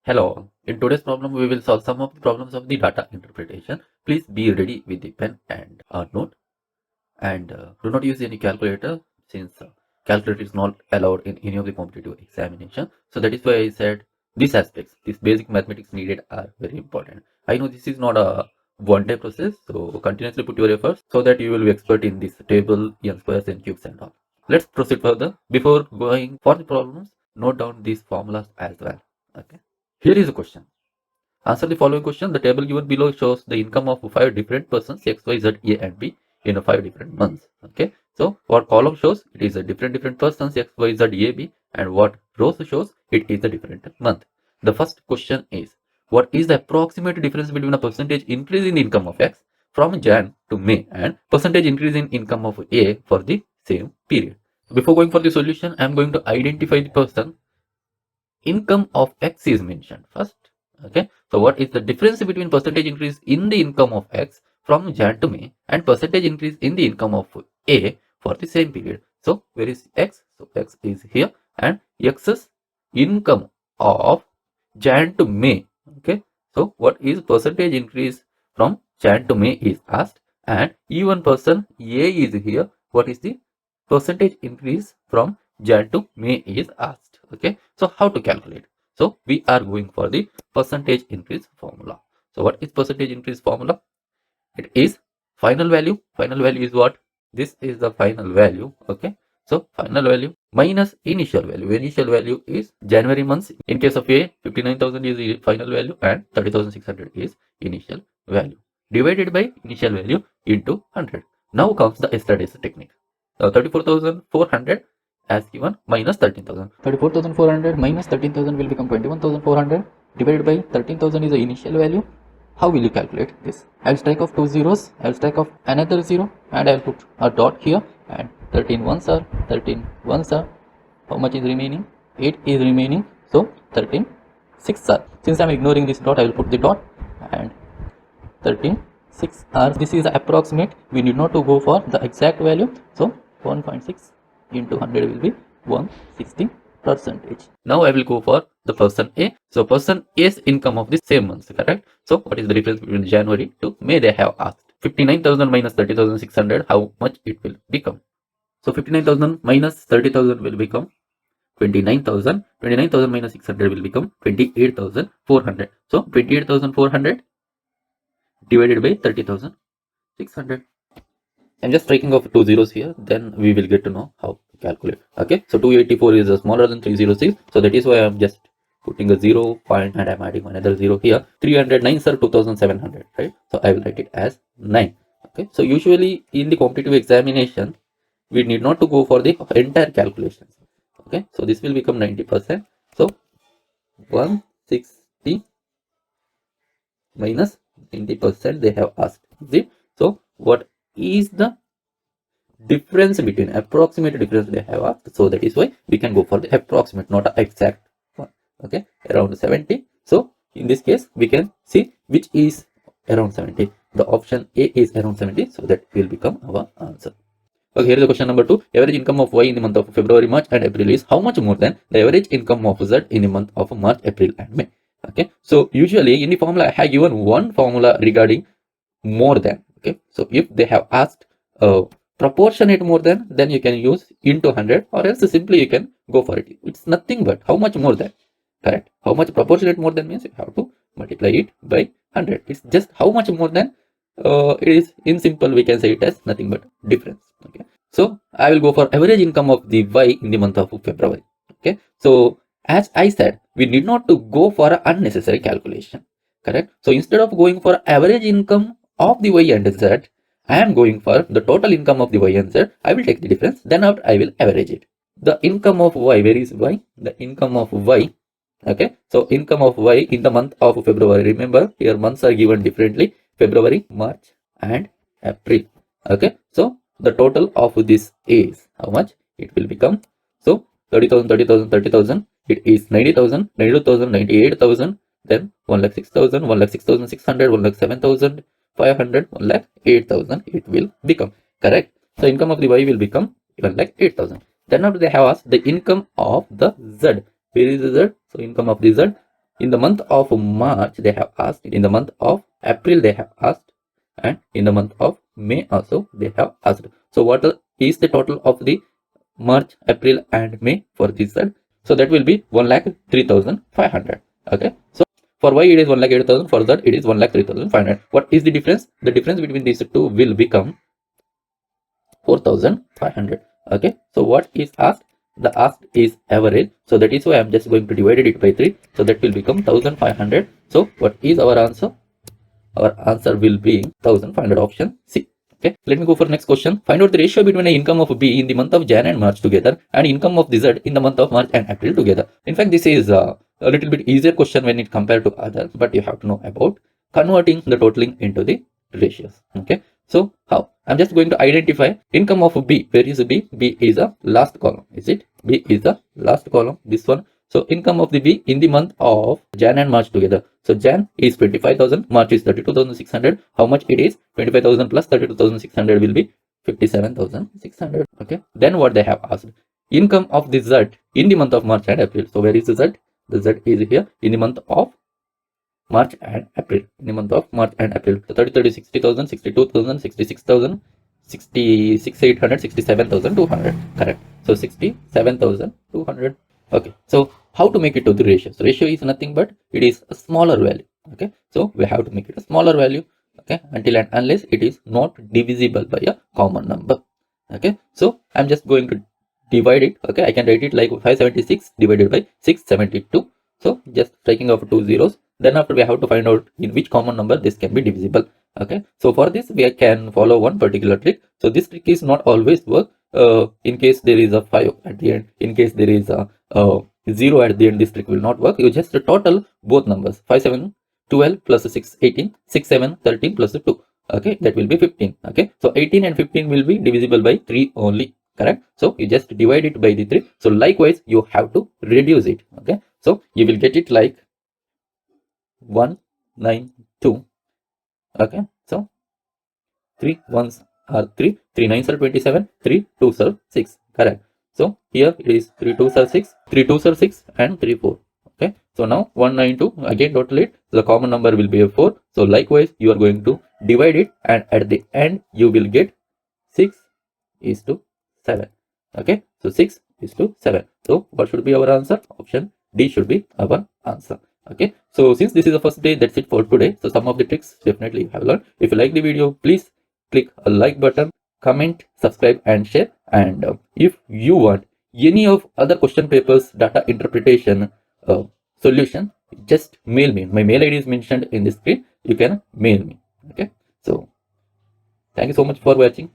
Hello, in today's problem we will solve some of the problems of the data interpretation. Please be ready with the pen and note, and do not use any calculator since calculator is not allowed in any of the competitive examination. So that is why I said these aspects, these basic mathematics needed are very important. I know this is not a one-day process, so continuously put your efforts so that you will be expert in this table, n squares and cubes and all. Let's proceed further. Before going for the problems, note down these formulas as well. Okay. Here is a question. Answer the following question. The table given below shows the income of 5 different persons X, Y, Z, A and B in 5 different months. Okay. So what column shows it is a different persons X, Y, Z, A, B, and what rows shows it is a different month. The first question is, what is the approximate difference between a percentage increase in income of X from Jan to May and percentage increase in income of A for the same period? Before going for the solution, I am going to identify the person. Income of X is mentioned first. Okay, so what is the difference between percentage increase in the income of X from Jan to May and percentage increase in the income of A for the same period? So where is X? So X is here, and X's income of Jan to May. Okay, so what is percentage increase from Jan to May is asked, and even person A is here. What is the percentage increase from Jan to May is asked. Okay, so how to calculate? So we are going for the percentage increase formula. So what is percentage increase formula? It is final value. Final value is what? This is the final value. Okay, so final value minus initial value. Initial value is January months. In case of A, 59,000 is the final value and 30,600 is initial value, divided by initial value into 100. Now comes the yesterday's technique. 34,400 as given minus 13,000. 34,400 minus 13,000 will become 21,400, divided by 13,000 is the initial value. How will you calculate this? I'll strike off 2 zeros, I'll strike off another 0, and I'll put a dot here, and 13 ones are 13 ones are. How much is remaining? 8 is remaining, so 13 6 are. Since I'm ignoring this dot, I will put the dot, and 13 6 are. This is approximate. We need not to go for the exact value, so 1.6 into 100 will be 160%. Now I will go for the person A. So person A's income of the same month, correct? So what is the difference between January to May? They have asked 59,000 minus 30,600. How much it will become? So 59,000 minus 30,000 will become 29,000. 29,000 minus 600 will become 28,400. So 28,400 divided by 30,600. I'm just striking off 2 zeros here, then we will get to know how to calculate. Okay, so 284 is smaller than 306, so that is why I'm just putting a 0 point and I'm adding another 0 here. 309 are 2,700, right? So I will write it as 9. Okay, so usually in the competitive examination, we need not to go for the entire calculations. Okay, so this will become 90%. So 160 minus 90% they have asked. See, so what is the difference between approximate difference they have asked? So that is why we can go for the approximate, not an exact one. Okay, around 70. So in this case we can see which is around 70. The option A is around 70, so that will become our answer. Okay, here is the question number 2. Average income of Y in the month of February, March and April is how much more than the average income of Z in the month of March, April and May? Okay, so usually in the formula I have given one formula regarding more than. Okay, so if they have asked proportionate more than, then you can use into 100, or else simply you can go for it. It's nothing but how much more than, correct? How much proportionate more than means you have to multiply it by 100. It's just how much more than. It is in simple, we can say it as nothing but difference. Okay, so I will go for average income of the Y in the month of February. Okay, so as I said, we need not to go for an unnecessary calculation, correct? So instead of going for average income of the Y and Z, I am going for the total income of the Y and Z. I will take the difference, then out I will average it. The income of Y, where is Y? The income of Y. Okay, so income of Y in the month of February. Remember, here months are given differently: February, March and April. Okay, so the total of this is how much it will become. So 30,000, 30,000, 30,000. It is 90,000, 92,000, 98,000. Then 1,06,000, 1,06,600, 1,07,500, 1,08,000. It will become, correct. So income of the Y will become 1,08,000. Then after they have asked the income of the Z. Where is the Z? So income of the Z. In the month of March they have asked, in the month of April they have asked, and in the month of May also they have asked. So what is the total of the March, April and May for this side? So that will be 1,03,500. Okay, so for Y it is 1,08,000, for Z it is 1,03,500. What is the difference? The difference between these two will become 4,500. Okay, so what is asked? The asked is average, so that is why I'm just going to divide it by 3, so that will become 1,500. So what is our answer? Our answer will be 1,500, option C. Okay, let me go for next question. Find out the ratio between the income of B in the month of Jan and March together and income of Z in the month of March and April together. In fact, this is a little bit easier question when it compared to others, but you have to know about converting the totaling into the ratios. Okay, so how? I'm just going to identify income of B. Where is B? B is a last column. Is it? B is the last column. This one. So income of the B in the month of Jan and March together. So Jan is 25,000, March is 32,600. How much it is? 25,000 plus 32,600 will be 57,600. Okay. Then what they have asked? Income of the Z in the month of March and April. So where is the Z? The Z is here in the month of March and April. In the month of March and April. So 30, 30, 60,000, 62,000, 66,000, 66,800, 67,200. Correct. So 67,200. Okay, so how to make it to the ratio? So ratio is nothing but it is a smaller value. Okay, so we have to make it a smaller value. Okay, until and unless it is not divisible by a common number. Okay, so I'm just going to divide it. Okay, I can write it like 576 divided by 672. So just taking off two zeros. Then after we have to find out in which common number this can be divisible. Okay, so for this we can follow one particular trick. So this trick is not always work. In case there is a 5 at the end, in case there is a 0 at the end, this trick will not work. You just total both numbers. 5 7 12 plus 6 18, 6 7 13 plus 2. Okay, that will be 15. Okay, so 18 and 15 will be divisible by 3 only. Correct. So you just divide it by the 3. So likewise you have to reduce it. Okay, so you will get it like 192. Okay, so 3 ones are 3, 3 nines are 27, 3 twos are 6. Correct. So here it is 3 twos are 6, 3 twos are 6 and 3 4. Okay, so now 192 again total it. The common number will be a 4. So likewise you are going to divide it, and at the end you will get 6 is to 7. Okay, so 6 is to 7. So what should be our answer? Option D should be our answer. Okay, so since this is the first day, that's it for today. So some of the tricks definitely you have learned. If you like the video, please click a like button, comment, subscribe and share. And if you want any of other question papers data interpretation solution, just mail me. My mail ID is mentioned in the screen. You can mail me. Okay, so thank you so much for watching.